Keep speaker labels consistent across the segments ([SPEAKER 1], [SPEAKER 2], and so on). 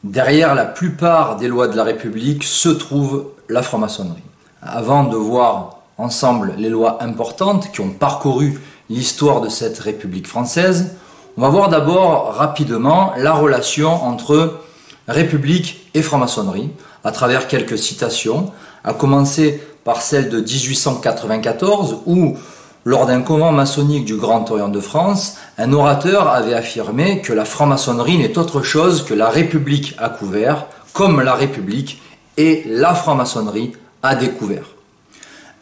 [SPEAKER 1] Derrière la plupart des lois de la République se trouve la franc-maçonnerie. Avant de voir ensemble les lois importantes qui ont parcouru l'histoire de cette République française, on va voir d'abord rapidement la relation entre République et franc-maçonnerie à travers quelques citations, à commencer par celle de 1894 où, lors d'un convent maçonnique du Grand Orient de France, un orateur avait affirmé que la franc-maçonnerie n'est autre chose que la République à couvert, comme la République et la franc-maçonnerie à découvert.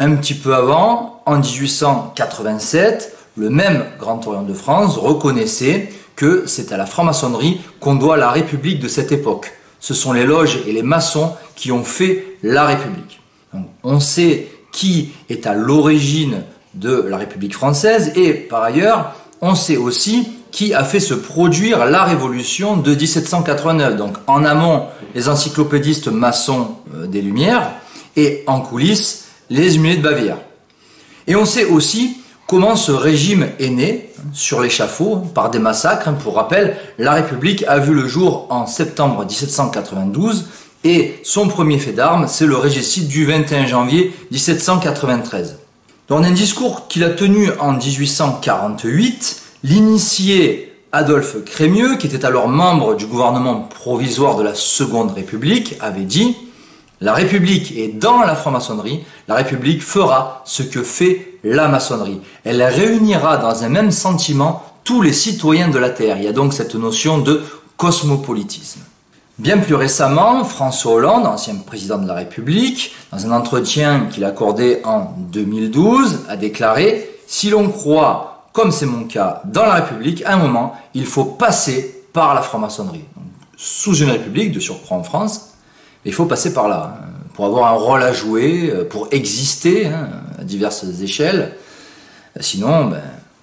[SPEAKER 1] Un petit peu avant, en 1887, le même Grand Orient de France reconnaissait que c'est à la franc-maçonnerie qu'on doit la République de cette époque. Ce sont les loges et les maçons qui ont fait la République. Donc, on sait qui est à l'origine de la République française et par ailleurs, on sait aussi qui a fait se produire la Révolution de 1789. Donc en amont, les encyclopédistes maçons des Lumières et en coulisses, les Illuminés de Bavière. Et on sait aussi comment ce régime est né sur l'échafaud par des massacres. Pour rappel, la République a vu le jour en septembre 1792 et son premier fait d'armes, c'est le régicide du 21 janvier 1793. Dans un discours qu'il a tenu en 1848, l'initié Adolphe Crémieux, qui était alors membre du gouvernement provisoire de la Seconde République, avait dit « La République est dans la franc-maçonnerie, la République fera ce que fait la maçonnerie. Elle réunira dans un même sentiment tous les citoyens de la Terre. » Il y a donc cette notion de cosmopolitisme. Bien plus récemment, François Hollande, ancien président de la République, dans un entretien qu'il a accordé en 2012, a déclaré « Si l'on croit, comme c'est mon cas, dans la République, à un moment, il faut passer par la franc-maçonnerie. » Sous une République, de surcroît en France, il faut passer par là, pour avoir un rôle à jouer, pour exister à diverses échelles. Sinon,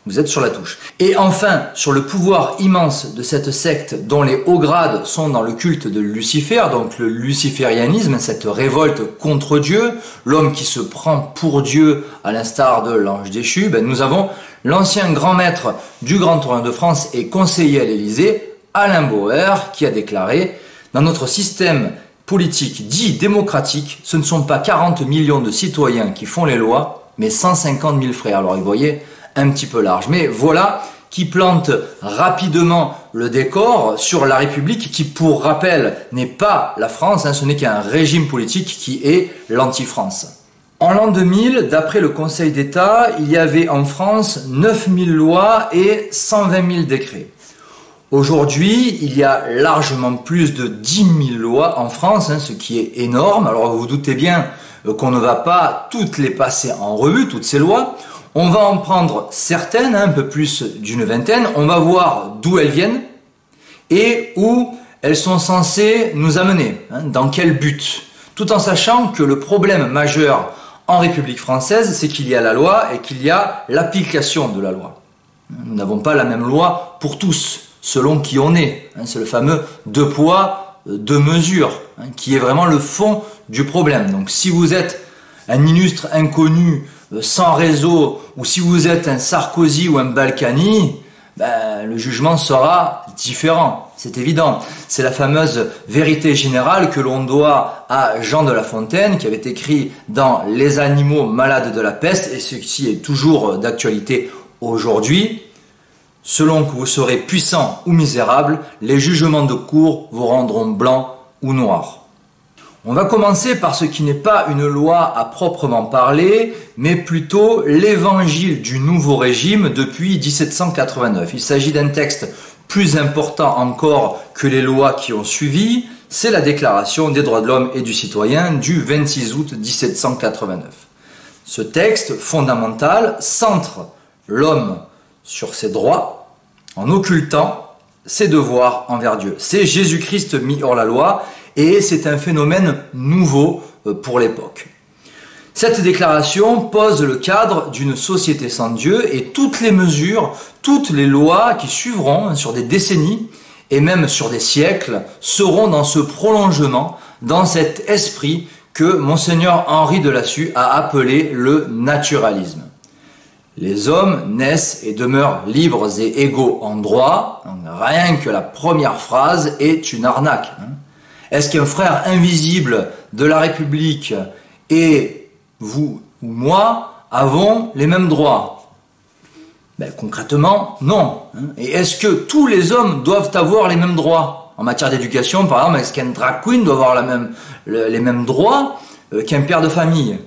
[SPEAKER 1] vous êtes sur la touche. Et enfin, sur le pouvoir immense de cette secte dont les hauts grades sont dans le culte de Lucifer, donc le luciférianisme, cette révolte contre Dieu, l'homme qui se prend pour Dieu à l'instar de l'ange déchu, nous avons l'ancien grand maître du Grand Orient de France et conseiller à l'Élysée, Alain Bauer, qui a déclaré « Dans notre système politique dit démocratique, ce ne sont pas 40 millions de citoyens qui font les lois, mais 150 000 frères. » Alors, vous voyez, un petit peu large. Mais voilà qui plante rapidement le décor sur la République qui, pour rappel, n'est pas la France, ce n'est qu'un régime politique qui est l'anti-France. En l'an 2000, d'après le Conseil d'État, il y avait en France 9000 lois et 120 000 décrets. Aujourd'hui, il y a largement plus de 10 000 lois en France, ce qui est énorme. Alors vous vous doutez bien qu'on ne va pas toutes les passer en revue, toutes ces lois. On va en prendre certaines, un peu plus d'une vingtaine, on va voir d'où elles viennent et où elles sont censées nous amener, dans quel but. Tout en sachant que le problème majeur en République française, c'est qu'il y a la loi et qu'il y a l'application de la loi. Nous n'avons pas la même loi pour tous, selon qui on est. C'est le fameux deux poids, deux mesures, qui est vraiment le fond du problème. Donc si vous êtes un illustre inconnu, sans réseau, ou si vous êtes un Sarkozy ou un Balkany, le jugement sera différent, c'est évident. C'est la fameuse vérité générale que l'on doit à Jean de La Fontaine, qui avait écrit dans Les animaux malades de la peste, et ceci est toujours d'actualité aujourd'hui. Selon que vous serez puissant ou misérable, les jugements de cour vous rendront blanc ou noir. On va commencer par ce qui n'est pas une loi à proprement parler, mais plutôt l'évangile du nouveau régime depuis 1789. Il s'agit d'un texte plus important encore que les lois qui ont suivi, c'est la Déclaration des droits de l'homme et du citoyen du 26 août 1789. Ce texte fondamental centre l'homme sur ses droits en occultant ses devoirs envers Dieu. C'est Jésus-Christ mis hors la loi et c'est un phénomène nouveau pour l'époque. Cette déclaration pose le cadre d'une société sans Dieu et toutes les mesures, toutes les lois qui suivront sur des décennies et même sur des siècles seront dans ce prolongement, dans cet esprit que Monseigneur Henri de Lassus a appelé le naturalisme. Les hommes naissent et demeurent libres et égaux en droit. Rien que la première phrase est une arnaque. Est-ce qu'un frère invisible de la République et vous ou moi avons les mêmes droits? Ben, concrètement, non. Et est-ce que tous les hommes doivent avoir les mêmes droits? En matière d'éducation, par exemple, est-ce qu'un drag queen doit avoir les mêmes droits qu'un père de famille?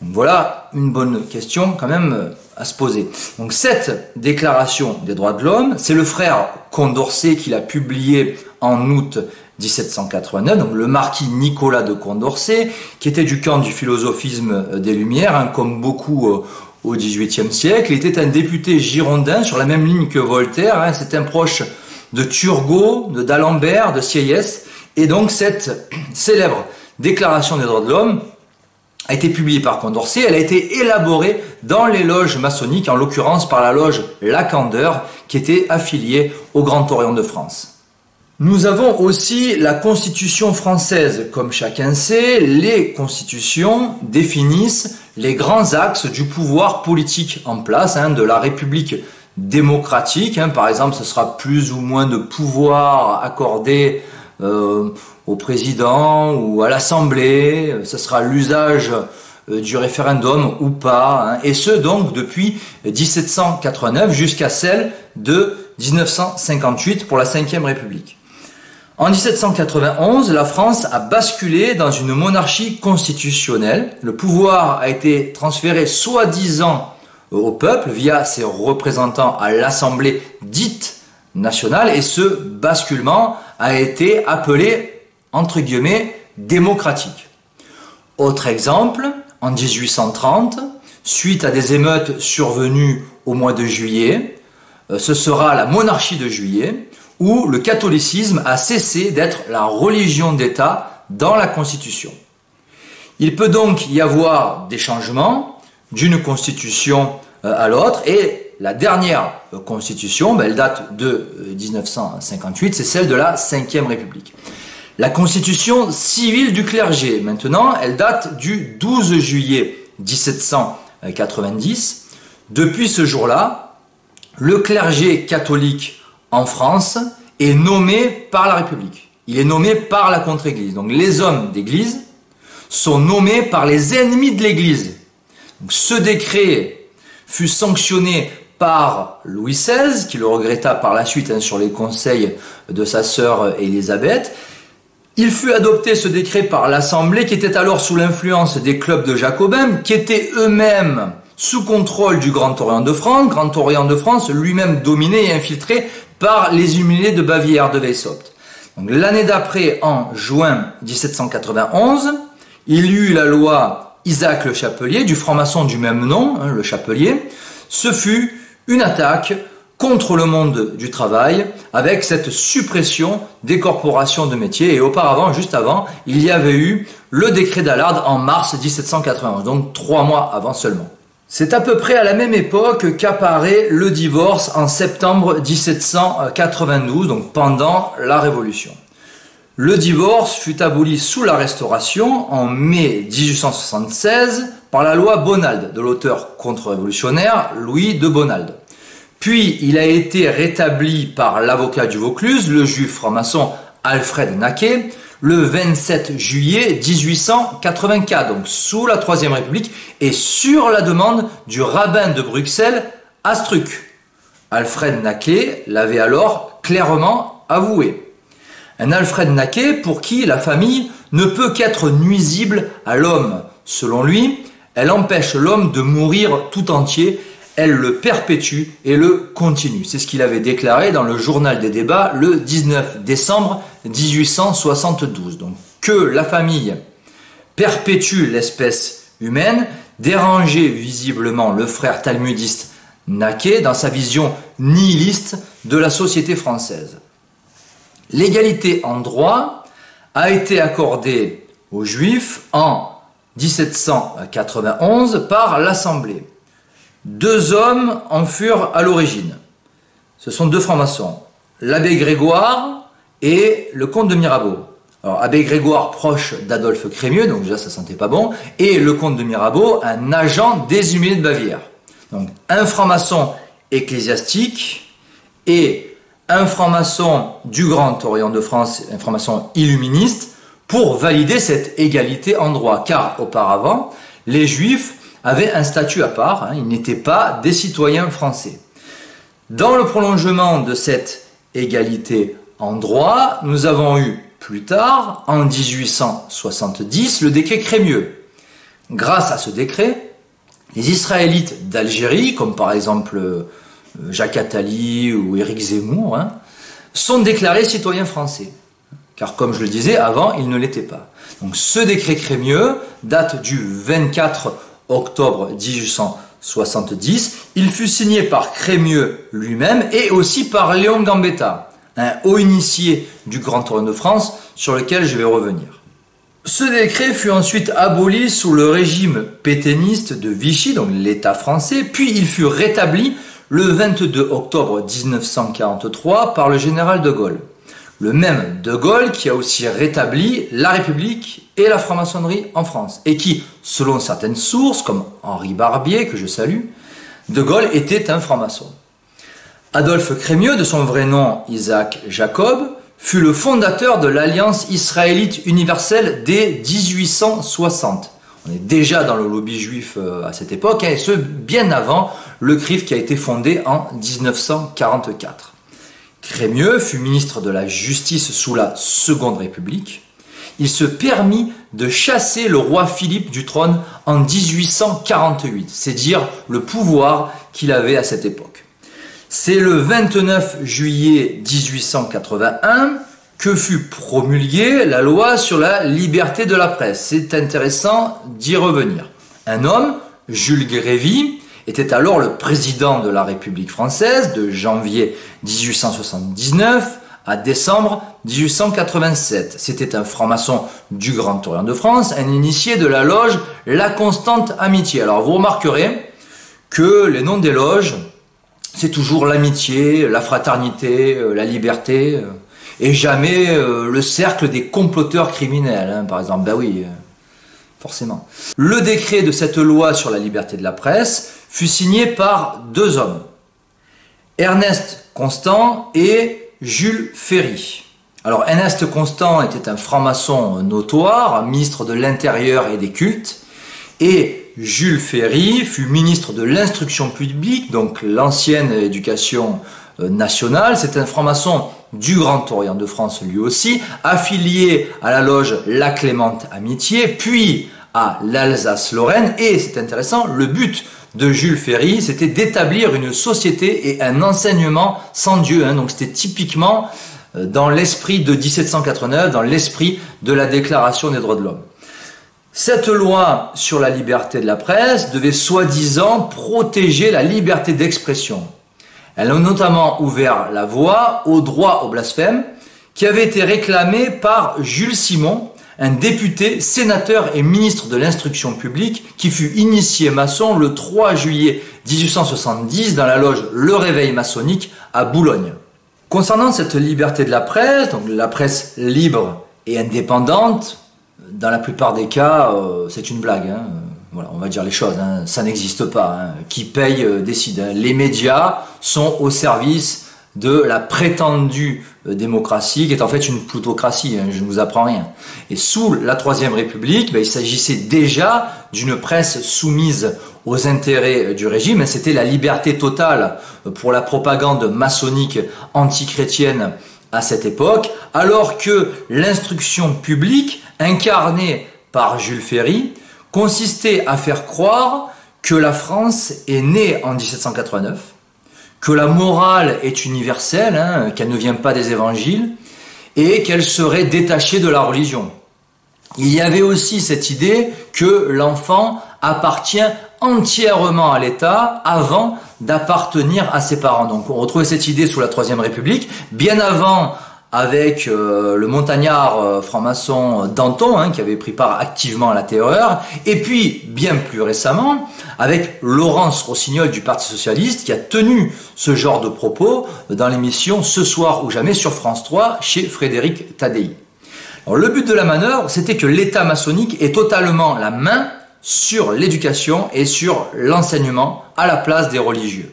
[SPEAKER 1] Donc voilà une bonne question quand même à se poser. Donc cette déclaration des droits de l'homme, c'est le frère Condorcet qui l'a publiée en août 1789, donc le marquis Nicolas de Condorcet, qui était du camp du philosophisme des Lumières, hein, comme beaucoup au XVIIIe siècle. Il était un député girondin sur la même ligne que Voltaire, hein, c'était un proche de Turgot, d'Alembert, de Sieyès, et donc cette célèbre déclaration des droits de l'homme a été publiée par Condorcet. Elle a été élaborée dans les loges maçonniques, en l'occurrence par la loge La Candeur, qui était affiliée au Grand Orient de France. Nous avons aussi la Constitution française. Comme chacun sait, les constitutions définissent les grands axes du pouvoir politique en place, hein, de la République démocratique. Hein. Par exemple, ce sera plus ou moins de pouvoir accordé au président ou à l'Assemblée, ce sera l'usage du référendum ou pas, hein, et ce donc depuis 1789 jusqu'à celle de 1958 pour la Ve République. En 1791, la France a basculé dans une monarchie constitutionnelle. Le pouvoir a été transféré soi-disant au peuple via ses représentants à l'Assemblée dite nationale, et ce basculement a été appelé, entre guillemets, démocratique. Autre exemple, en 1830, suite à des émeutes survenues au mois de juillet, ce sera la monarchie de juillet, où le catholicisme a cessé d'être la religion d'État dans la Constitution. Il peut donc y avoir des changements d'une constitution à l'autre, et la dernière constitution, elle date de 1958, c'est celle de la Ve République. La constitution civile du clergé, maintenant, elle date du 12 juillet 1790. Depuis ce jour-là, le clergé catholique en France est nommé par la République. Il est nommé par la contre-église. Donc les hommes d'église sont nommés par les ennemis de l'église. Donc ce décret fut sanctionné par Louis XVI, qui le regretta par la suite, hein, sur les conseils de sa sœur Élisabeth. Il fut adopté, ce décret, par l'Assemblée, qui était alors sous l'influence des clubs de jacobins, qui étaient eux-mêmes sous contrôle du Grand Orient de France, lui-même dominé et infiltré par les humiliés de Bavière, de Weishaupt. Donc l'année d'après, en juin 1791, il y eut la loi Isaac Le Chapelier, du franc-maçon du même nom, hein, Le Chapelier. Ce fut une attaque contre le monde du travail, avec cette suppression des corporations de métiers. Et auparavant, juste avant, il y avait eu le décret d'Allard en mars 1791, donc 3 mois avant seulement. C'est à peu près à la même époque qu'apparaît le divorce en septembre 1792, donc pendant la Révolution. Le divorce fut aboli sous la Restauration en mai 1876 par la loi Bonald de l'auteur contre-révolutionnaire Louis de Bonald. Puis il a été rétabli par l'avocat du Vaucluse, le juif franc-maçon Alfred Naquet, le 27 juillet 1884, donc sous la Troisième République, et sur la demande du rabbin de Bruxelles, Astruc. Alfred Naquet l'avait alors clairement avoué. Un Alfred Naquet pour qui la famille ne peut qu'être nuisible à l'homme. Selon lui, elle empêche l'homme de mourir tout entier, elle le perpétue et le continue. C'est ce qu'il avait déclaré dans le journal des débats le 19 décembre 1872. Donc que la famille perpétue l'espèce humaine dérangeait visiblement le frère talmudiste Naquet dans sa vision nihiliste de la société française. L'égalité en droit a été accordée aux Juifs en 1791 par l'Assemblée. 2 hommes en furent à l'origine. Ce sont 2 francs-maçons, l'abbé Grégoire et le comte de Mirabeau. Alors, abbé Grégoire proche d'Adolphe Crémieux, donc déjà ça sentait pas bon, et le comte de Mirabeau, un agent des humiliés de Bavière. Donc un franc-maçon ecclésiastique et un franc-maçon du Grand Orient de France, un franc-maçon illuministe, pour valider cette égalité en droit. Car auparavant, les Juifs avaient un statut à part, ils n'étaient pas des citoyens français. Dans le prolongement de cette égalité en droit, nous avons eu plus tard, en 1870, le décret Crémieux. Grâce à ce décret, les Israélites d'Algérie, comme par exemple Jacques Attali ou Éric Zemmour, sont déclarés citoyens français. Car comme je le disais, avant, ils ne l'étaient pas. Donc ce décret Crémieux date du 24 octobre 1870. Il fut signé par Crémieux lui-même et aussi par Léon Gambetta, un haut initié du Grand Orient de France sur lequel je vais revenir. Ce décret fut ensuite aboli sous le régime pétainiste de Vichy, donc l'État français, puis il fut rétabli le 22 octobre 1943 par le général de Gaulle. Le même de Gaulle qui a aussi rétabli la République et la franc-maçonnerie en France, et qui, selon certaines sources, comme Henri Barbier, que je salue, de Gaulle était un franc-maçon. Adolphe Crémieux, de son vrai nom Isaac Jacob, fut le fondateur de l'Alliance israélite universelle dès 1860. On est déjà dans le lobby juif à cette époque, et ce, bien avant le CRIF qui a été fondé en 1944. Crémieux fut ministre de la Justice sous la Seconde République. Il se permit de chasser le roi Philippe du trône en 1848, c'est dire le pouvoir qu'il avait à cette époque. C'est le 29 juillet 1881 que fut promulguée la loi sur la liberté de la presse. C'est intéressant d'y revenir. Un homme, Jules Grévy, était alors le président de la République française de janvier 1879 à décembre 1887. C'était un franc-maçon du Grand Orient de France, un initié de la loge La Constante Amitié. Alors vous remarquerez que les noms des loges, c'est toujours l'amitié, la fraternité, la liberté, et jamais le cercle des comploteurs criminels, par exemple. Ben oui, forcément. Le décret de cette loi sur la liberté de la presse fut signé par deux hommes, Ernest Constant et Jules Ferry. Alors Ernest Constant était un franc-maçon notoire, ministre de l'Intérieur et des Cultes, et Jules Ferry fut ministre de l'Instruction publique, donc l'ancienne éducation nationale. C'est un franc-maçon du Grand Orient de France lui aussi, affilié à la loge La Clémente Amitié, puis à l'Alsace-Lorraine. Et c'est intéressant, le but de Jules Ferry, c'était d'établir une société et un enseignement sans Dieu. Donc c'était typiquement dans l'esprit de 1789, dans l'esprit de la Déclaration des droits de l'homme. Cette loi sur la liberté de la presse devait soi-disant protéger la liberté d'expression. Elle a notamment ouvert la voie au droit au blasphème qui avait été réclamé par Jules Simon, un député, sénateur et ministre de l'Instruction publique qui fut initié maçon le 3 juillet 1870 dans la loge Le Réveil maçonnique à Boulogne. Concernant cette liberté de la presse, donc la presse libre et indépendante, dans la plupart des cas, c'est une blague. Voilà, on va dire les choses, ça n'existe pas. Qui paye décide. Les médias sont au service de la prétendue démocratie, qui est en fait une plutocratie, je ne vous apprends rien. Et sous la Troisième République, il s'agissait déjà d'une presse soumise aux intérêts du régime. C'était la liberté totale pour la propagande maçonnique antichrétienne à cette époque, alors que l'instruction publique, incarnée par Jules Ferry, consistait à faire croire que la France est née en 1789, que la morale est universelle, qu'elle ne vient pas des évangiles, et qu'elle serait détachée de la religion. Il y avait aussi cette idée que l'enfant appartient entièrement à l'État avant d'appartenir à ses parents. Donc on retrouvait cette idée sous la Troisième République, bien avant avec le montagnard franc-maçon Danton, qui avait pris part activement à la terreur, et puis bien plus récemment avec Laurence Rossignol du Parti Socialiste qui a tenu ce genre de propos dans l'émission Ce soir ou jamais sur France 3 chez Frédéric Tadei. Alors, le but de la manœuvre, c'était que l'État maçonnique ait totalement la main sur l'éducation et sur l'enseignement à la place des religieux.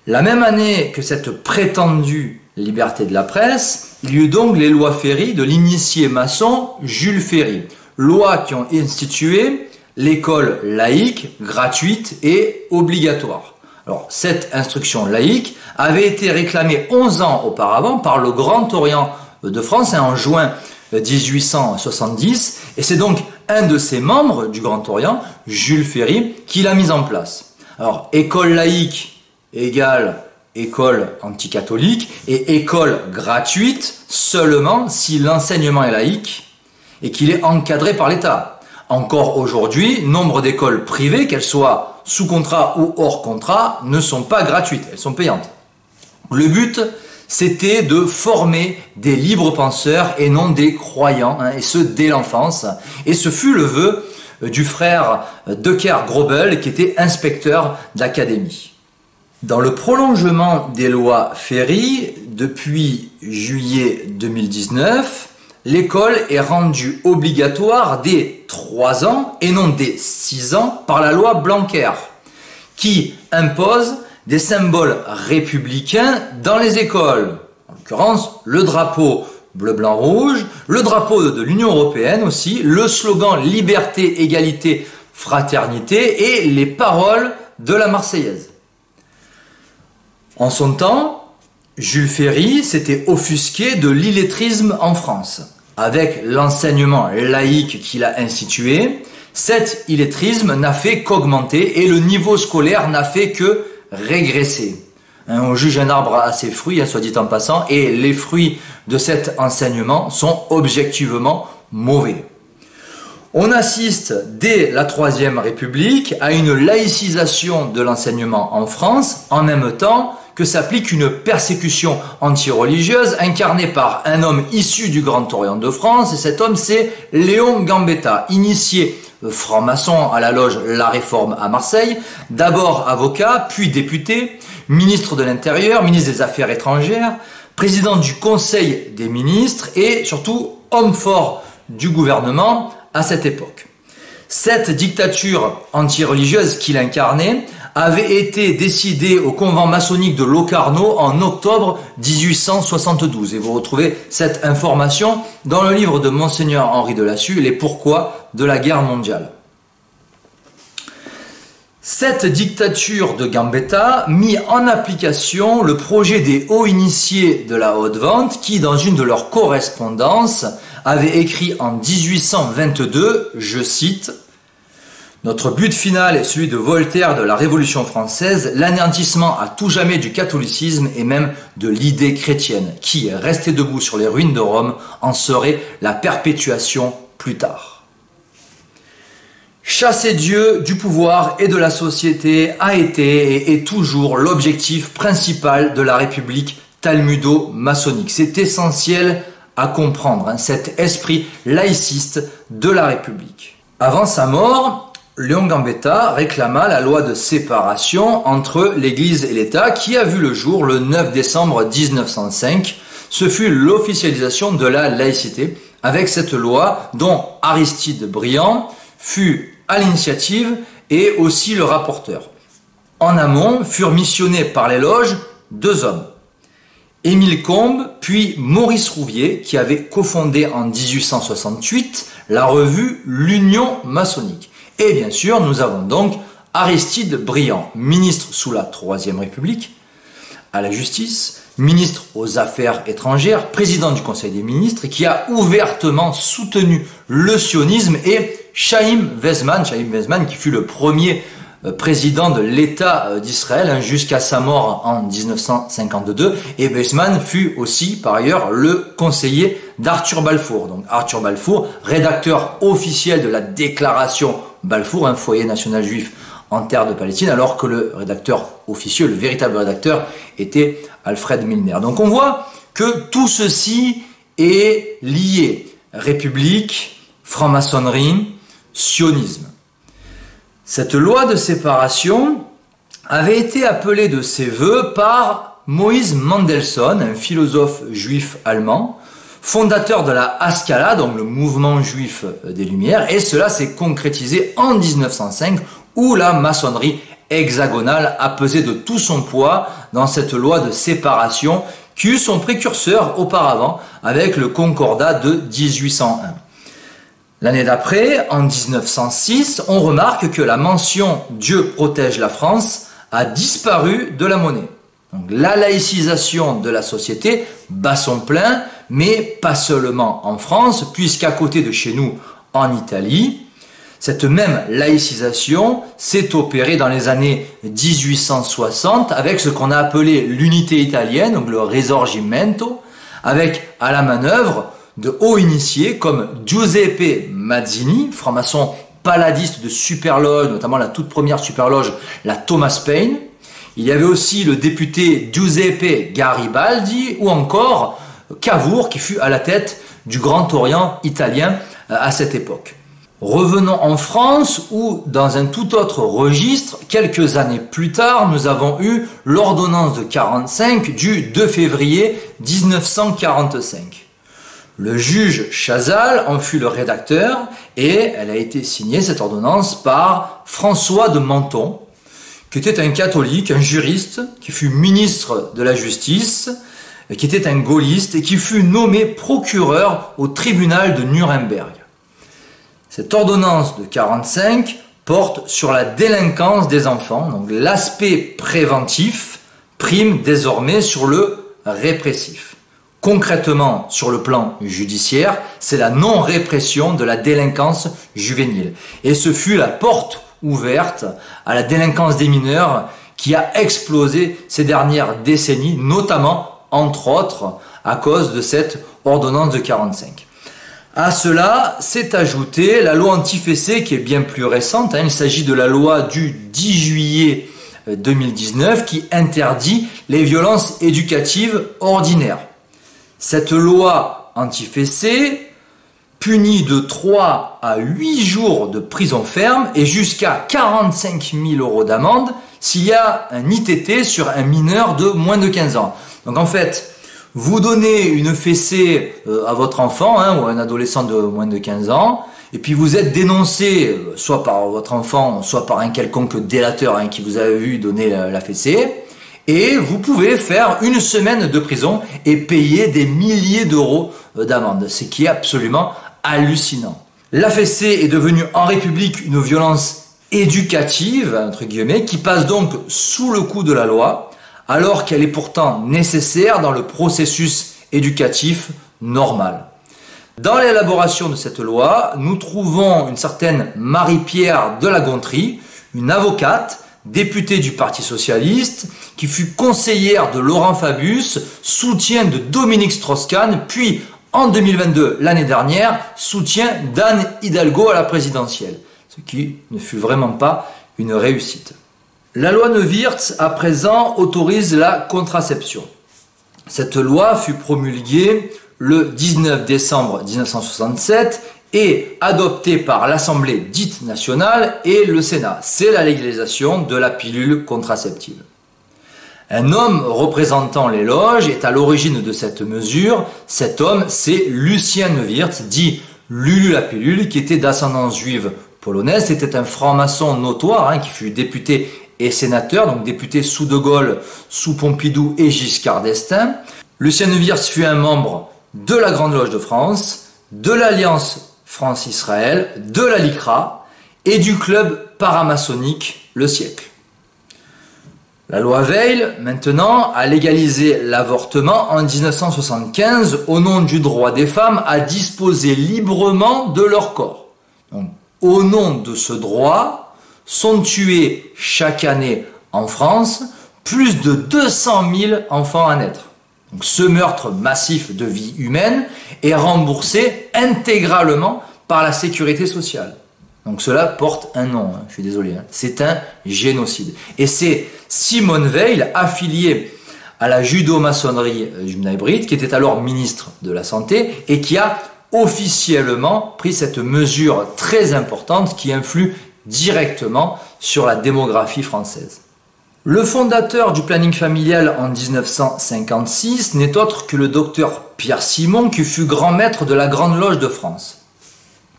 [SPEAKER 1] La même année que cette prétendue liberté de la presse, il y eut donc les lois Ferry de l'initié maçon Jules Ferry. Lois qui ont institué l'école laïque, gratuite et obligatoire. Alors, cette instruction laïque avait été réclamée 11 ans auparavant par le Grand Orient de France, en juin 1870, et c'est donc un de ses membres du Grand Orient, Jules Ferry, qui l'a mise en place. Alors, école laïque égale école anticatholique et école gratuite seulement si l'enseignement est laïque et qu'il est encadré par l'État. Encore aujourd'hui, nombre d'écoles privées, qu'elles soient sous contrat ou hors contrat, ne sont pas gratuites, elles sont payantes. Le but, c'était de former des libres penseurs et non des croyants, et ce dès l'enfance. Et ce fut le vœu du frère Decker-Grobel, qui était inspecteur d'académie. Dans le prolongement des lois Ferry, depuis juillet 2019, l'école est rendue obligatoire dès 3 ans et non dès 6 ans par la loi Blanquer, qui impose des symboles républicains dans les écoles. En l'occurrence, le drapeau bleu, blanc, rouge, le drapeau de l'Union européenne aussi, le slogan liberté, égalité, fraternité et les paroles de la Marseillaise. En son temps, Jules Ferry s'était offusqué de l'illettrisme en France. Avec l'enseignement laïque qu'il a institué, cet illettrisme n'a fait qu'augmenter et le niveau scolaire n'a fait que régresser. On juge un arbre à ses fruits, soit dit en passant, et les fruits de cet enseignement sont objectivement mauvais. On assiste dès la Troisième République à une laïcisation de l'enseignement en France, en même temps que s'applique une persécution anti-religieuse incarnée par un homme issu du Grand Orient de France, et cet homme c'est Léon Gambetta, initié franc-maçon à la loge La Réforme à Marseille, d'abord avocat, puis député, ministre de l'Intérieur, ministre des Affaires étrangères, président du Conseil des ministres et surtout homme fort du gouvernement à cette époque. Cette dictature anti-religieuse qu'il incarnait avait été décidée au convent maçonnique de Locarno en octobre 1872. Et vous retrouvez cette information dans le livre de Monseigneur Henri de Lassus, Les pourquoi de la guerre mondiale. Cette dictature de Gambetta mit en application le projet des hauts initiés de la haute vente qui, dans une de leurs correspondances, avait écrit en 1822, je cite, « Notre but final est celui de Voltaire de la Révolution française, l'anéantissement à tout jamais du catholicisme et même de l'idée chrétienne, qui, restée debout sur les ruines de Rome, en serait la perpétuation plus tard. » Chasser Dieu du pouvoir et de la société a été et est toujours l'objectif principal de la République talmudo-maçonnique. C'est essentiel à comprendre, cet esprit laïciste de la République. Avant sa mort, Léon Gambetta réclama la loi de séparation entre l'Église et l'État qui a vu le jour le 9 décembre 1905. Ce fut l'officialisation de la laïcité avec cette loi dont Aristide Briand fut à l'initiative et aussi le rapporteur. En amont furent missionnés par les loges 2 hommes. Émile Combes, puis Maurice Rouvier, qui avait cofondé en 1868 la revue L'Union maçonnique. Et bien sûr, nous avons donc Aristide Briand, ministre sous la Troisième République, à la justice, ministre aux Affaires étrangères, président du Conseil des ministres, et qui a ouvertement soutenu le sionisme, et Chaim Weizmann qui fut le premier président de l'État d'Israël jusqu'à sa mort en 1952, et Weizmann fut aussi par ailleurs le conseiller d'Arthur Balfour. Donc Arthur Balfour, rédacteur officiel de la déclaration Balfour, un foyer national juif en terre de Palestine, alors que le rédacteur officieux, le véritable rédacteur, était Alfred Milner. Donc on voit que tout ceci est lié. République, franc-maçonnerie, sionisme. Cette loi de séparation avait été appelée de ses voeux par Moïse Mendelssohn, un philosophe juif allemand, fondateur de la Haskalah, donc le mouvement juif des Lumières, et cela s'est concrétisé en 1905, où la maçonnerie hexagonale a pesé de tout son poids dans cette loi de séparation qui eut son précurseur auparavant avec le Concordat de 1801. L'année d'après, en 1906, on remarque que la mention « Dieu protège la France » a disparu de la monnaie. Donc, la laïcisation de la société bat son plein, mais pas seulement en France, puisqu'à côté de chez nous, en Italie, cette même laïcisation s'est opérée dans les années 1860 avec ce qu'on a appelé l'unité italienne, donc le Risorgimento, avec à la manœuvre de hauts initiés comme Giuseppe Mazzini, franc-maçon paladiste de superloge, notamment la toute première superloge, la Thomas Paine. Il y avait aussi le député Giuseppe Garibaldi ou encore Cavour qui fut à la tête du Grand Orient italien à cette époque. Revenons en France où, dans un tout autre registre, quelques années plus tard, nous avons eu l'ordonnance de 45 du 2 février 1945. Le juge Chazal en fut le rédacteur et elle a été signée, cette ordonnance, par François de Menthon, qui était un catholique, un juriste, qui fut ministre de la Justice, qui était un gaulliste et qui fut nommé procureur au tribunal de Nuremberg. Cette ordonnance de 45 porte sur la délinquance des enfants, donc l'aspect préventif prime désormais sur le répressif. Concrètement, sur le plan judiciaire, c'est la non-répression de la délinquance juvénile. Et ce fut la porte ouverte à la délinquance des mineurs qui a explosé ces dernières décennies, notamment, entre autres, à cause de cette ordonnance de 45. À cela s'est ajoutée la loi anti-fessée qui est bien plus récente. Il s'agit de la loi du 10 juillet 2019 qui interdit les violences éducatives ordinaires. Cette loi anti-fessée punit de 3 à 8 jours de prison ferme et jusqu'à 45 000 € d'amende s'il y a un ITT sur un mineur de moins de 15 ans. Donc en fait, vous donnez une fessée à votre enfant ou à un adolescent de moins de 15 ans, et puis vous êtes dénoncé soit par votre enfant, soit par un quelconque délateur qui vous a vu donner la fessée, et vous pouvez faire 1 semaine de prison et payer des milliers d'euros d'amende, ce qui est absolument hallucinant. La fessée est devenue en République une violence éducative, entre guillemets, qui passe donc sous le coup de la loi, alors qu'elle est pourtant nécessaire dans le processus éducatif normal. Dans l'élaboration de cette loi, nous trouvons une certaine Marie-Pierre de la Gontrie, une avocate, députée du Parti Socialiste, qui fut conseillère de Laurent Fabius, soutien de Dominique Strauss-Kahn, puis en 2022, l'année dernière, soutien d'Anne Hidalgo à la présidentielle, ce qui ne fut vraiment pas une réussite. La loi Neuwirth, à présent, autorise la contraception. Cette loi fut promulguée le 19 décembre 1967 et adoptée par l'Assemblée dite nationale et le Sénat. C'est la légalisation de la pilule contraceptive. Un homme représentant les loges est à l'origine de cette mesure. Cet homme, c'est Lucien Neuwirth, dit Lulu la pilule, qui était d'ascendance juive polonaise. C'était un franc-maçon notoire qui fut député et sénateur, donc député sous De Gaulle, sous Pompidou et Giscard d'Estaing. Lucien Neuwirth fut un membre de la Grande Loge de France, de l'Alliance France-Israël, de la LICRA et du club paramaçonnique Le Siècle. La loi Veil, maintenant, a légalisé l'avortement en 1975 au nom du droit des femmes à disposer librement de leur corps. Donc, au nom de ce droit, sont tués chaque année en France plus de 200 000 enfants à naître. Donc, ce meurtre massif de vie humaine est remboursé intégralement par la sécurité sociale. Donc cela porte un nom, je suis désolé, c'est un génocide. Et c'est Simone Veil, affiliée à la judo-maçonnerie Jumna Hybrid, qui était alors ministre de la Santé et qui a officiellement pris cette mesure très importante qui influe directement sur la démographie française. Le fondateur du planning familial en 1956 n'est autre que le docteur Pierre Simon, qui fut grand maître de la Grande Loge de France.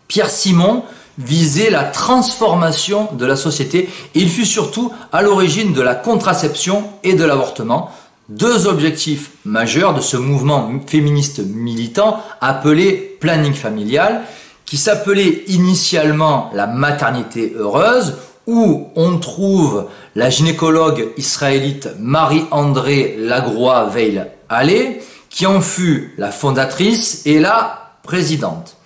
[SPEAKER 1] Pierre Simon visait la transformation de la société et il fut surtout à l'origine de la contraception et de l'avortement deux objectifs majeurs de ce mouvement féministe militant appelé planning familial, qui s'appelait initialement la maternité heureuse, où on trouve la gynécologue israélite Marie-André Lagroix-Veil-Allais, qui en fut la fondatrice et la présidente.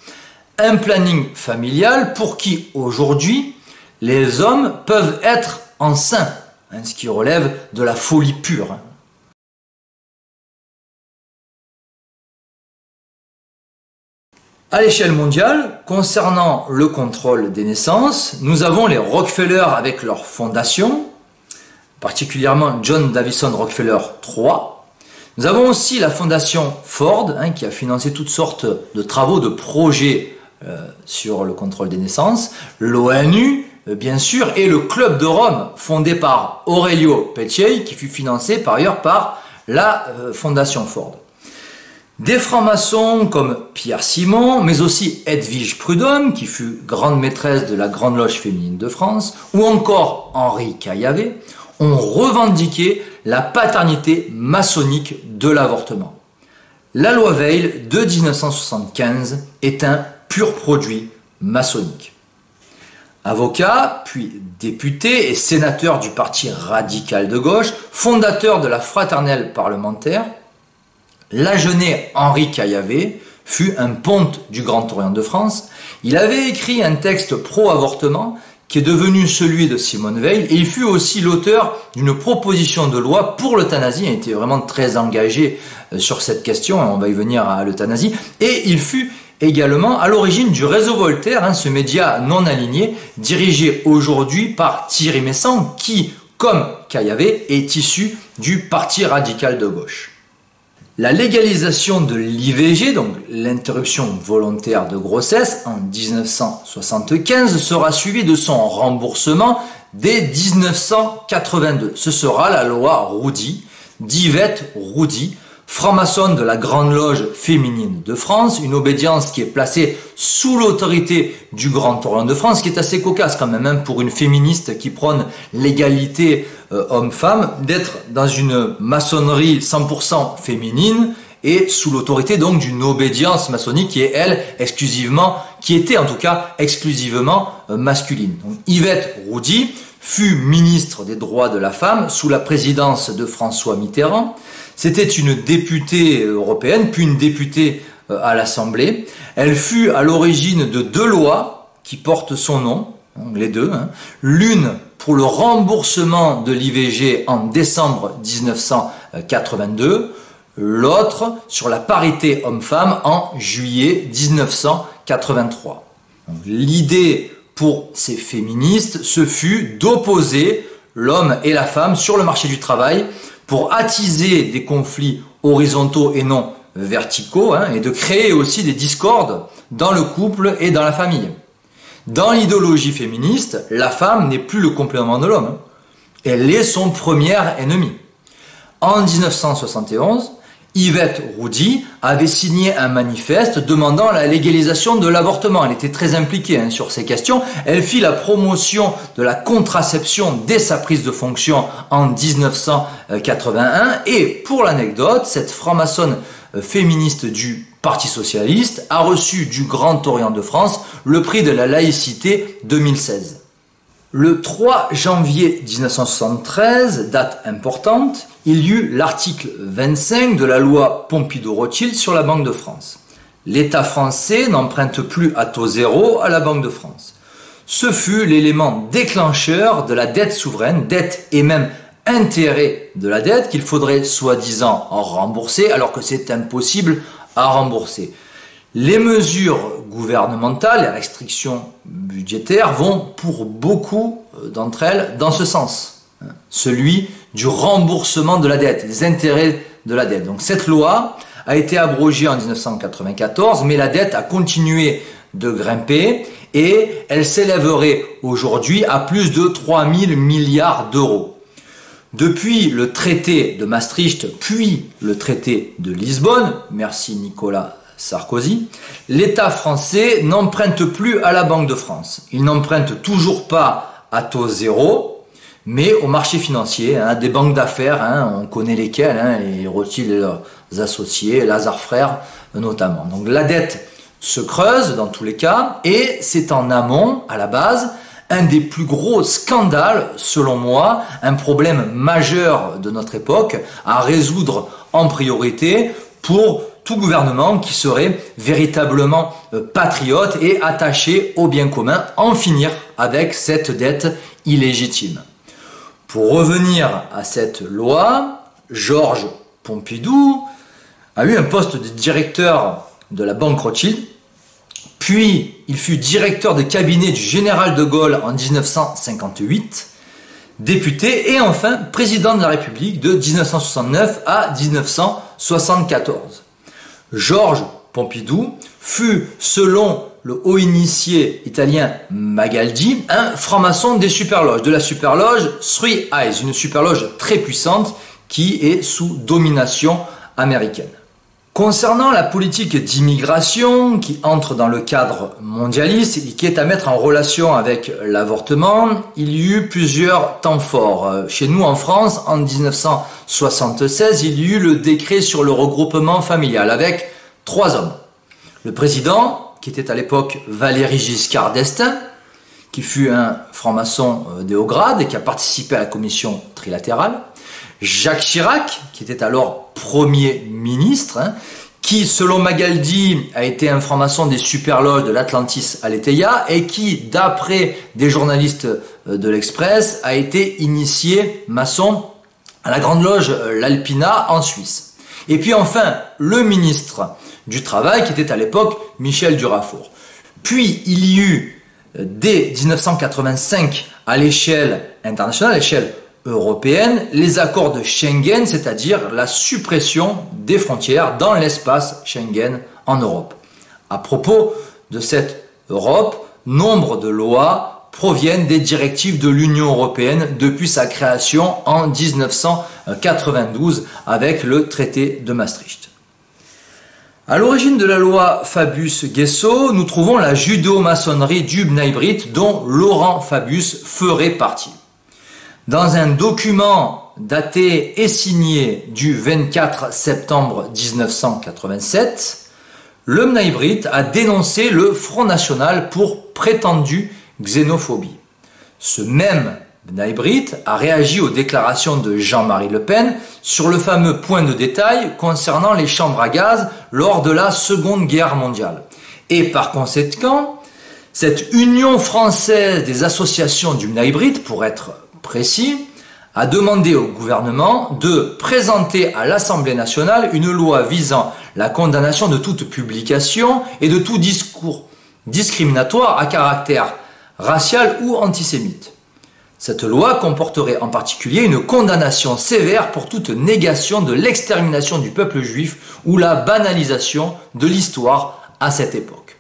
[SPEAKER 1] Un planning familial pour qui, aujourd'hui, les hommes peuvent être enceints, ce qui relève de la folie pure. À l'échelle mondiale, concernant le contrôle des naissances, nous avons les Rockefeller avec leur fondation, particulièrement John Davison Rockefeller III. Nous avons aussi la fondation Ford, qui a financé toutes sortes de travaux, de projets sur le contrôle des naissances, l'ONU, bien sûr, et le Club de Rome, fondé par Aurelio Pecciei, qui fut financé par ailleurs par la fondation Ford. Des francs-maçons comme Pierre Simon, mais aussi Edwige Prudhomme, qui fut grande maîtresse de la Grande Loge féminine de France, ou encore Henri Caillavet, ont revendiqué la paternité maçonnique de l'avortement. La loi Veil de 1975 est un pur produit maçonnique. Avocat, puis député et sénateur du Parti radical de gauche, fondateur de la Fraternelle parlementaire, l'agenais Henri Caillavet fut un ponte du Grand Orient de France. Il avait écrit un texte pro-avortement qui est devenu celui de Simone Veil, et il fut aussi l'auteur d'une proposition de loi pour l'euthanasie. Il était vraiment très engagé sur cette question, et on va y venir à l'euthanasie, et il fut également à l'origine du réseau Voltaire, ce média non aligné, dirigé aujourd'hui par Thierry Messant, qui, comme Caillavet, est issu du Parti radical de gauche. La légalisation de l'IVG, donc l'interruption volontaire de grossesse, en 1975, sera suivie de son remboursement dès 1982. Ce sera la loi Roudy, d'Yvette Roudy, franc-maçonne de la Grande Loge féminine de France, une obédience qui est placée sous l'autorité du Grand Orient de France, qui est assez cocasse quand même, pour une féministe qui prône l'égalité homme-femme, d'être dans une maçonnerie 100% féminine et sous l'autorité donc d'une obédience maçonnique qui est qui était en tout cas exclusivement masculine. Donc, Yvette Roudy fut ministre des droits de la femme sous la présidence de François Mitterrand. C'était une députée européenne, puis une députée à l'Assemblée. Elle fut à l'origine de deux lois qui portent son nom, les deux. L'une pour le remboursement de l'IVG en décembre 1982, l'autre sur la parité homme-femme en juillet 1983. L'idée pour ces féministes, ce fut d'opposer l'homme et la femme sur le marché du travail pour attiser des conflits horizontaux et non verticaux, et de créer aussi des discordes dans le couple et dans la famille. Dans l'idéologie féministe, la femme n'est plus le complément de l'homme. Elle est son premier ennemi. En 1971, Yvette Roudy avait signé un manifeste demandant la légalisation de l'avortement. Elle était très impliquée sur ces questions. Elle fit la promotion de la contraception dès sa prise de fonction en 1981. Et pour l'anecdote, cette franc-maçonne féministe du Parti socialiste a reçu du Grand Orient de France le prix de la laïcité 2016. Le 3 janvier 1973, date importante, il y eut l'article 25 de la loi Pompidou-Rothschild sur la Banque de France. L'État français n'emprunte plus à taux zéro à la Banque de France. Ce fut l'élément déclencheur de la dette souveraine, dette et même intérêt de la dette qu'il faudrait soi-disant rembourser alors que c'est impossible à rembourser. Les mesures gouvernementales, les restrictions budgétaires vont pour beaucoup d'entre elles dans ce sens, celui du remboursement de la dette, des intérêts de la dette. Donc cette loi a été abrogée en 1994, mais la dette a continué de grimper et elle s'élèverait aujourd'hui à plus de 3 000 milliards d'euros. Depuis le traité de Maastricht, puis le traité de Lisbonne, merci Nicolas Sarkozy, l'État français n'emprunte plus à la Banque de France. Il n'emprunte toujours pas à taux zéro, mais au marché financier, hein, des banques d'affaires, hein, on connaît lesquelles, hein, les Rothschild et leurs associés, Lazare Frères notamment. Donc la dette se creuse dans tous les cas, et c'est en amont, à la base, un des plus gros scandales, selon moi, un problème majeur de notre époque, à résoudre en priorité pour tout gouvernement qui serait véritablement patriote et attaché au bien commun, en finir avec cette dette illégitime. Pour revenir à cette loi, Georges Pompidou a eu un poste de directeur de la banque Rothschild, puis il fut directeur de cabinet du général de Gaulle en 1958, député et enfin président de la République de 1969 à 1974. Georges Pompidou fut, selon le haut initié italien Magaldi, un franc-maçon des superloges, de la superloge Three Eyes, une superloge très puissante qui est sous domination américaine. Concernant la politique d'immigration qui entre dans le cadre mondialiste et qui est à mettre en relation avec l'avortement, il y eut plusieurs temps forts. Chez nous en France, en 1976, il y eut le décret sur le regroupement familial avec 3 hommes. Le président, qui était à l'époque Valéry Giscard d'Estaing, qui fut un franc-maçon de haut grade et qui a participé à la commission trilatérale. Jacques Chirac, qui était alors Premier ministre, hein, qui, selon Magaldi, a été un franc-maçon des superloges de l'Atlantis Aletheia et qui, d'après des journalistes de l'Express, a été initié maçon à la Grande Loge l'Alpina en Suisse. Et puis enfin, le ministre du Travail, qui était à l'époque Michel Durafour. Puis il y eut, dès 1985, à l'échelle internationale, à l'échelle européenne, les accords de Schengen, c'est-à-dire la suppression des frontières dans l'espace Schengen en Europe. À propos de cette Europe, nombre de lois proviennent des directives de l'Union européenne depuis sa création en 1992 avec le traité de Maastricht. À l'origine de la loi Fabius-Guessot, nous trouvons la judéo-maçonnerie du B'nai B'rith dont Laurent Fabius ferait partie. Dans un document daté et signé du 24 septembre 1987, le B'nai B'rith a dénoncé le Front National pour prétendue xénophobie. Ce même B'nai B'rith a réagi aux déclarations de Jean-Marie Le Pen sur le fameux point de détail concernant les chambres à gaz lors de la Seconde Guerre mondiale. Et par conséquent, cette Union française des associations du B'nai B'rith, pour être précis, a demandé au gouvernement de présenter à l'Assemblée nationale une loi visant la condamnation de toute publication et de tout discours discriminatoire à caractère racial ou antisémite. Cette loi comporterait en particulier une condamnation sévère pour toute négation de l'extermination du peuple juif ou la banalisation de l'histoire à cette époque.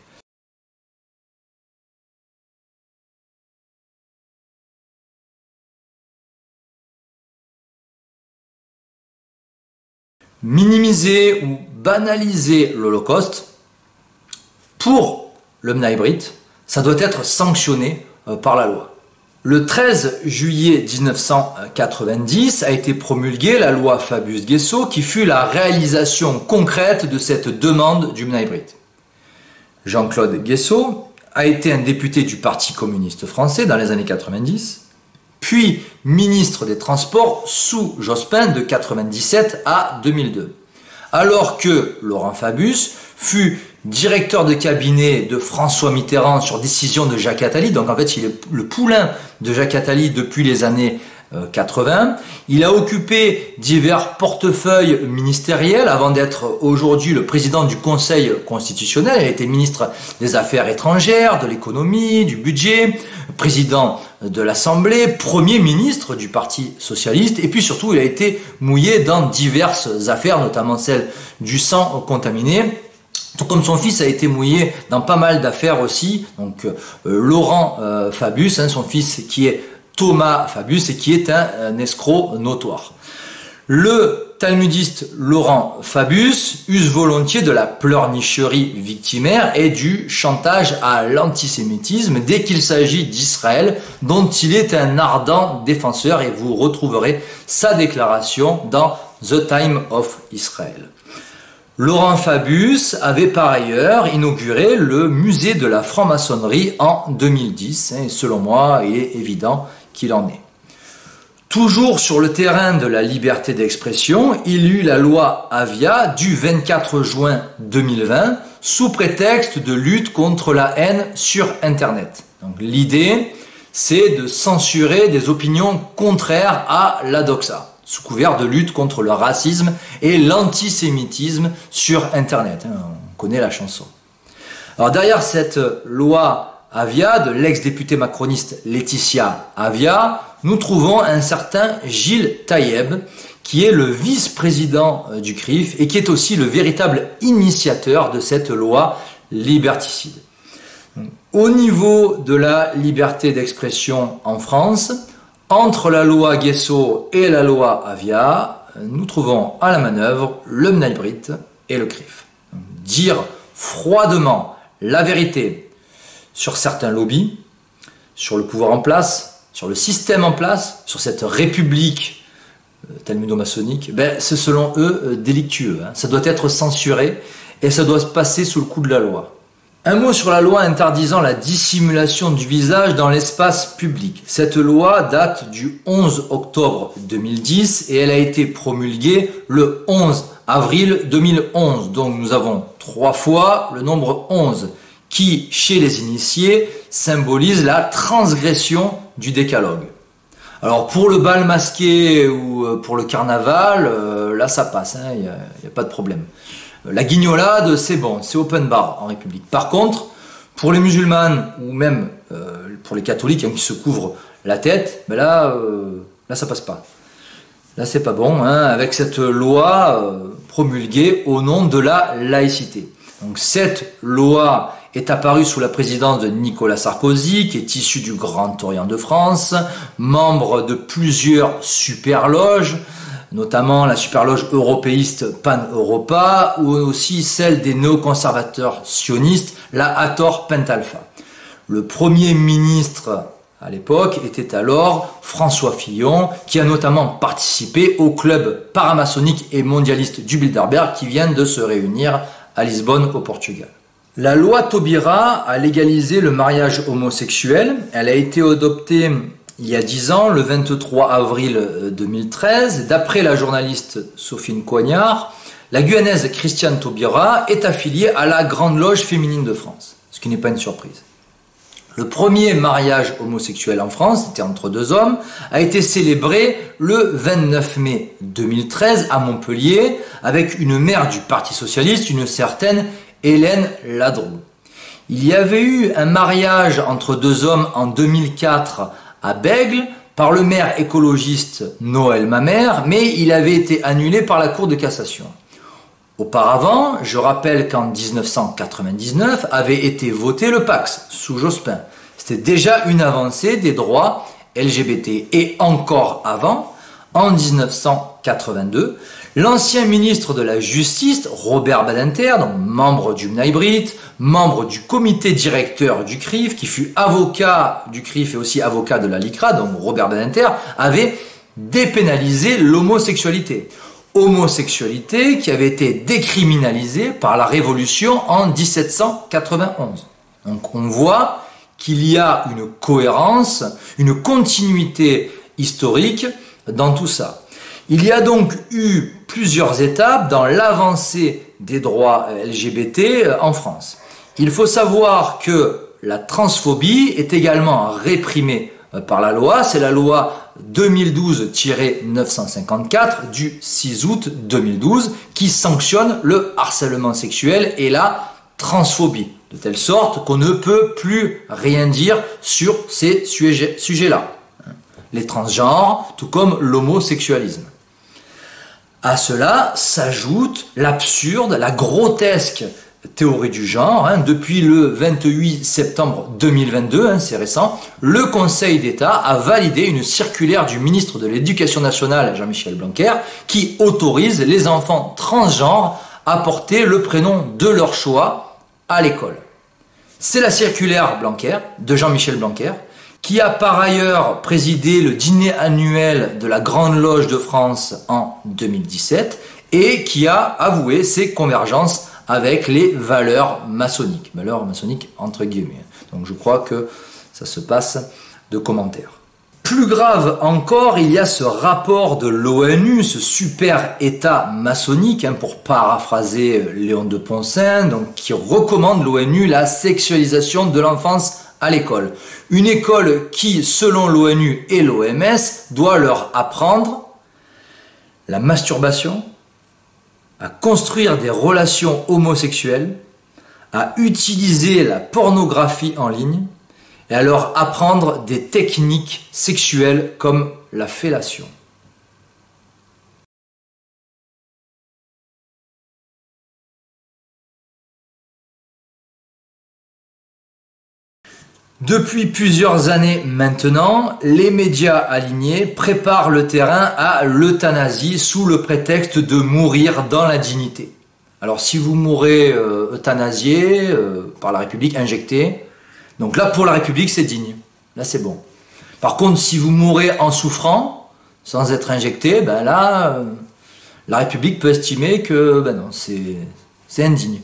[SPEAKER 1] Minimiser ou banaliser l'Holocauste, pour le B'nai B'rith, ça doit être sanctionné par la loi. Le 13 juillet 1990 a été promulguée la loi Fabius-Guessot qui fut la réalisation concrète de cette demande du B'nai B'rith. Jean-Claude Guessot a été un député du Parti communiste français dans les années 90, puis ministre des Transports sous Jospin de 1997 à 2002. Alors que Laurent Fabius fut directeur de cabinet de François Mitterrand sur décision de Jacques Attali, donc en fait il est le poulain de Jacques Attali depuis les années 80. Il a occupé divers portefeuilles ministériels avant d'être aujourd'hui le président du Conseil constitutionnel. Il a été ministre des Affaires étrangères, de l'économie, du budget, président de l'Assemblée, premier ministre du Parti socialiste, et puis surtout il a été mouillé dans diverses affaires, notamment celle du sang contaminé. Tout comme son fils a été mouillé dans pas mal d'affaires aussi, donc Laurent Fabius, son fils qui est Thomas Fabius et qui est un escroc notoire. Le talmudiste Laurent Fabius use volontiers de la pleurnicherie victimaire et du chantage à l'antisémitisme dès qu'il s'agit d'Israël, dont il est un ardent défenseur, et vous retrouverez sa déclaration dans The Time of Israel. Laurent Fabius avait par ailleurs inauguré le musée de la franc-maçonnerie en 2010, et selon moi, il est évident qu'il en est. Toujours sur le terrain de la liberté d'expression, il y eut la loi Avia du 24 juin 2020 sous prétexte de lutte contre la haine sur Internet. Donc l'idée, c'est de censurer des opinions contraires à la doxa, sous couvert de lutte contre le racisme et l'antisémitisme sur Internet. On connaît la chanson. Alors derrière cette loi Avia, de l'ex-députée macroniste Laetitia Avia, nous trouvons un certain Gilles Taïeb, qui est le vice-président du CRIF et qui est aussi le véritable initiateur de cette loi liberticide. Au niveau de la liberté d'expression en France, entre la loi Guesso et la loi Avia, nous trouvons à la manœuvre le Bnai Brit et le CRIF. Dire froidement la vérité sur certains lobbies, sur le pouvoir en place, sur le système en place, sur cette république talmudo-maçonnique, c'est selon eux délictueux. Ça doit être censuré et ça doit se passer sous le coup de la loi. Un mot sur la loi interdisant la dissimulation du visage dans l'espace public. Cette loi date du 11 octobre 2010 et elle a été promulguée le 11 avril 2011. Donc nous avons 3 fois le nombre 11 qui, chez les initiés, symbolise la transgression du décalogue. Alors pour le bal masqué ou pour le carnaval, là ça passe, il n'y a pas de problème. La guignolade, c'est bon, c'est open bar en République. Par contre, pour les musulmanes ou même pour les catholiques qui se couvrent la tête, là ça passe pas. Là c'est pas bon, avec cette loi promulguée au nom de la laïcité. Donc cette loi est apparue sous la présidence de Nicolas Sarkozy, qui est issu du Grand Orient de France, membre de plusieurs superloges, notamment la superloge européiste Pan-Europa, ou aussi celle des néoconservateurs sionistes, la Hathor Pentalpha. Le premier ministre à l'époque était alors François Fillon, qui a notamment participé au club paramaçonnique et mondialiste du Bilderberg, qui vient de se réunir à Lisbonne au Portugal. La loi Taubira a légalisé le mariage homosexuel. Elle a été adoptée il y a 10 ans, le 23 avril 2013. D'après la journaliste Sophie Coignard, la guyanaise Christiane Taubira est affiliée à la Grande Loge féminine de France, ce qui n'est pas une surprise. Le premier mariage homosexuel en France, c'était entre 2 hommes, a été célébré le 29 mai 2013 à Montpellier avec une maire du Parti Socialiste, une certaine Hélène Ladrou. Il y avait eu un mariage entre 2 hommes en 2004 à Bègle par le maire écologiste Noël Mamère, mais il avait été annulé par la Cour de cassation. Auparavant, je rappelle qu'en 1999 avait été voté le Pacs sous Jospin. C'était déjà une avancée des droits LGBT. Et encore avant, en 1982, l'ancien ministre de la Justice, Robert Badinter, donc membre du Bnai Brit, membre du comité directeur du CRIF, qui fut avocat du CRIF et aussi avocat de la LICRA, donc Robert Badinter, avait dépénalisé l'homosexualité. Homosexualité qui avait été décriminalisée par la Révolution en 1791. Donc on voit qu'il y a une cohérence, une continuité historique dans tout ça. Il y a donc eu plusieurs étapes dans l'avancée des droits LGBT en France. Il faut savoir que la transphobie est également réprimée par la loi, c'est la loi 2012-954 du 6 août 2012 qui sanctionne le harcèlement sexuel et la transphobie, de telle sorte qu'on ne peut plus rien dire sur ces sujets-là. Les transgenres, tout comme l'homosexualisme. À cela s'ajoute l'absurde, la grotesque théorie du genre, depuis le 28 septembre 2022, c'est récent, le Conseil d'État a validé une circulaire du ministre de l'Éducation nationale, Jean-Michel Blanquer, qui autorise les enfants transgenres à porter le prénom de leur choix à l'école. C'est la circulaire Blanquer, de Jean-Michel Blanquer, qui a par ailleurs présidé le dîner annuel de la Grande Loge de France en 2017 et qui a avoué ses convergences avec les valeurs maçonniques entre guillemets. Donc je crois que ça se passe de commentaires. Plus grave encore, il y a ce rapport de l'ONU, ce super État maçonnique, pour paraphraser Léon de Poncin, donc, qui recommande l'ONU la sexualisation de l'enfance à l'école. Une école qui, selon l'ONU et l'OMS, doit leur apprendre la masturbation, à construire des relations homosexuelles, à utiliser la pornographie en ligne et à leur apprendre des techniques sexuelles comme la fellation. Depuis plusieurs années maintenant, les médias alignés préparent le terrain à l'euthanasie sous le prétexte de mourir dans la dignité. Alors si vous mourrez euthanasié par la République, injecté, donc là pour la République c'est digne, là c'est bon. Par contre si vous mourrez en souffrant, sans être injecté, là la République peut estimer que non, c'est indigne.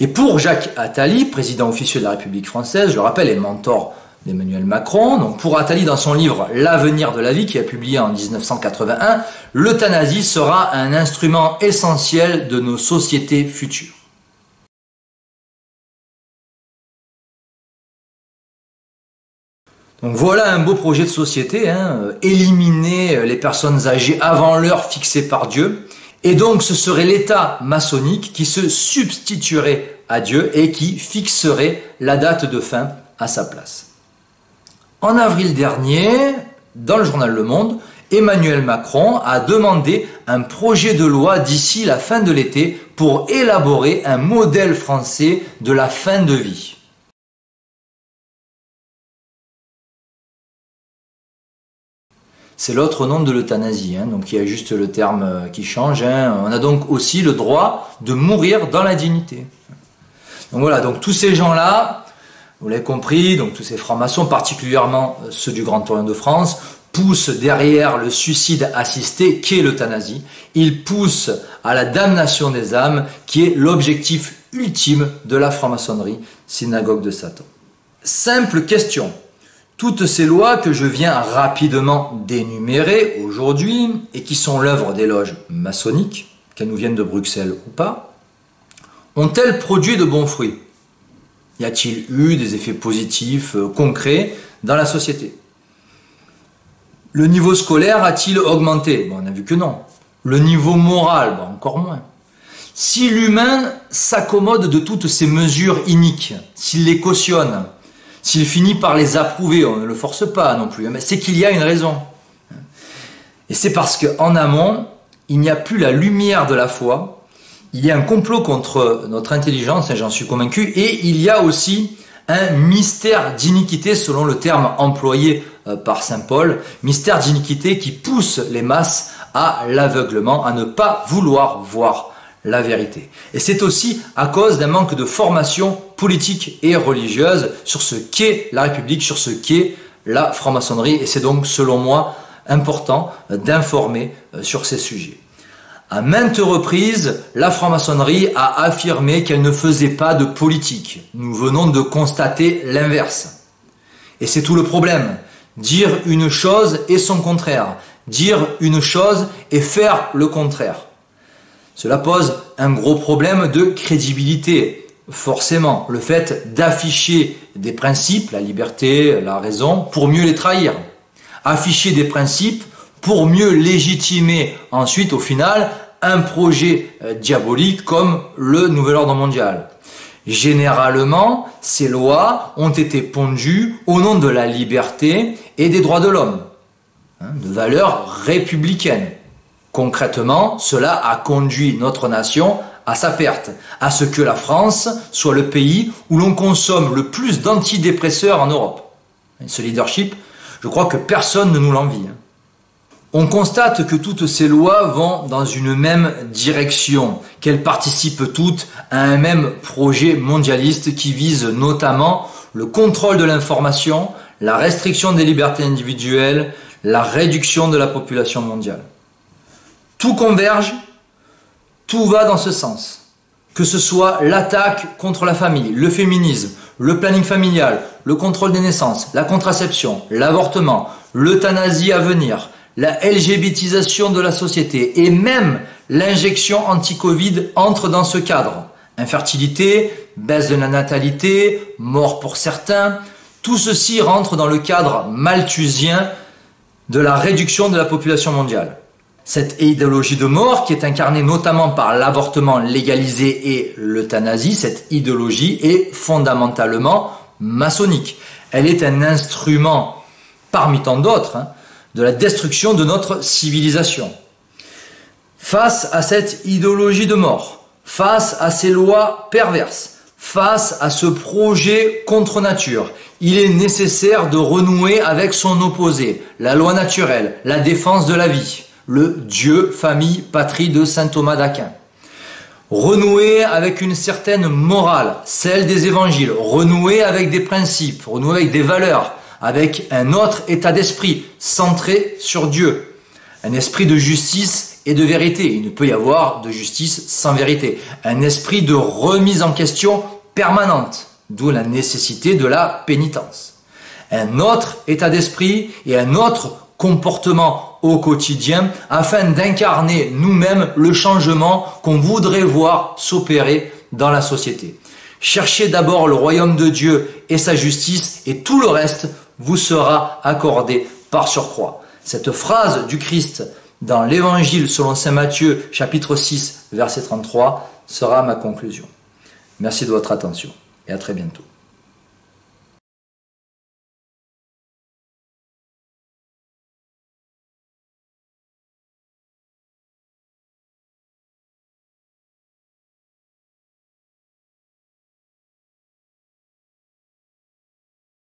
[SPEAKER 1] Et pour Jacques Attali, président officieux de la République française, je le rappelle, est mentor d'Emmanuel Macron, donc pour Attali dans son livre L'avenir de la vie, qui a publié en 1981, l'euthanasie sera un instrument essentiel de nos sociétés futures. Donc voilà un beau projet de société, éliminer les personnes âgées avant l'heure fixée par Dieu. Et donc ce serait l'État maçonnique qui se substituerait à Dieu et qui fixerait la date de fin à sa place. En avril dernier, dans le journal Le Monde, Emmanuel Macron a demandé un projet de loi d'ici la fin de l'été pour élaborer un modèle français de la fin de vie. C'est l'autre nom de l'euthanasie, donc il y a juste le terme qui change. On a donc aussi le droit de mourir dans la dignité. Donc voilà, donc tous ces gens-là, vous l'avez compris, donc tous ces francs-maçons, particulièrement ceux du Grand Orient de France, poussent derrière le suicide assisté, qui est l'euthanasie. Ils poussent à la damnation des âmes, qui est l'objectif ultime de la franc-maçonnerie, synagogue de Satan. Simple question. Toutes ces lois que je viens rapidement d'énumérer aujourd'hui et qui sont l'œuvre des loges maçonniques, qu'elles nous viennent de Bruxelles ou pas, ont-elles produit de bons fruits? Y a-t-il eu des effets positifs, concrets dans la société? Le niveau scolaire a-t-il augmenté? On a vu que non. Le niveau moral, encore moins. Si l'humain s'accommode de toutes ces mesures iniques, s'il les cautionne, s'il finit par les approuver, on ne le force pas non plus, mais c'est qu'il y a une raison. Et c'est parce qu'en amont, il n'y a plus la lumière de la foi, il y a un complot contre notre intelligence, j'en suis convaincu, et il y a aussi un mystère d'iniquité, selon le terme employé par saint Paul, mystère d'iniquité qui pousse les masses à l'aveuglement, à ne pas vouloir voir la vérité. Et c'est aussi à cause d'un manque de formation politique et religieuse sur ce qu'est la République, sur ce qu'est la franc-maçonnerie. Et c'est donc, selon moi, important d'informer sur ces sujets. À maintes reprises, la franc-maçonnerie a affirmé qu'elle ne faisait pas de politique. Nous venons de constater l'inverse. Et c'est tout le problème. Dire une chose et son contraire. Dire une chose et faire le contraire. Cela pose un gros problème de crédibilité, forcément. Le fait d'afficher des principes, la liberté, la raison, pour mieux les trahir. Afficher des principes pour mieux légitimer ensuite, au final, un projet diabolique comme le nouvel ordre mondial. Généralement, ces lois ont été pondues au nom de la liberté et des droits de l'homme, de valeurs républicaines. Concrètement, cela a conduit notre nation à sa perte, à ce que la France soit le pays où l'on consomme le plus d'antidépresseurs en Europe. Ce leadership, je crois que personne ne nous l'envie. On constate que toutes ces lois vont dans une même direction, qu'elles participent toutes à un même projet mondialiste qui vise notamment le contrôle de l'information, la restriction des libertés individuelles, la réduction de la population mondiale. Tout converge, tout va dans ce sens. Que ce soit l'attaque contre la famille, le féminisme, le planning familial, le contrôle des naissances, la contraception, l'avortement, l'euthanasie à venir, la LGBTisation de la société et même l'injection anti-Covid entre dans ce cadre. Infertilité, baisse de la natalité, mort pour certains, tout ceci rentre dans le cadre malthusien de la réduction de la population mondiale. Cette idéologie de mort, qui est incarnée notamment par l'avortement légalisé et l'euthanasie, cette idéologie est fondamentalement maçonnique. Elle est un instrument, parmi tant d'autres, de la destruction de notre civilisation. Face à cette idéologie de mort, face à ces lois perverses, face à ce projet contre nature, il est nécessaire de renouer avec son opposé, la loi naturelle, la défense de la vie, le Dieu, famille, patrie de saint Thomas d'Aquin. Renouer avec une certaine morale, celle des évangiles, renouer avec des principes, renouer avec des valeurs, avec un autre état d'esprit, centré sur Dieu, un esprit de justice et de vérité. Il ne peut y avoir de justice sans vérité. Un esprit de remise en question permanente, d'où la nécessité de la pénitence. Un autre état d'esprit et un autre comportement au quotidien afin d'incarner nous-mêmes le changement qu'on voudrait voir s'opérer dans la société. Cherchez d'abord le royaume de Dieu et sa justice et tout le reste vous sera accordé par surcroît. Cette phrase du Christ dans l'évangile selon saint Matthieu chapitre 6 verset 33 sera ma conclusion. Merci de votre attention et à très bientôt.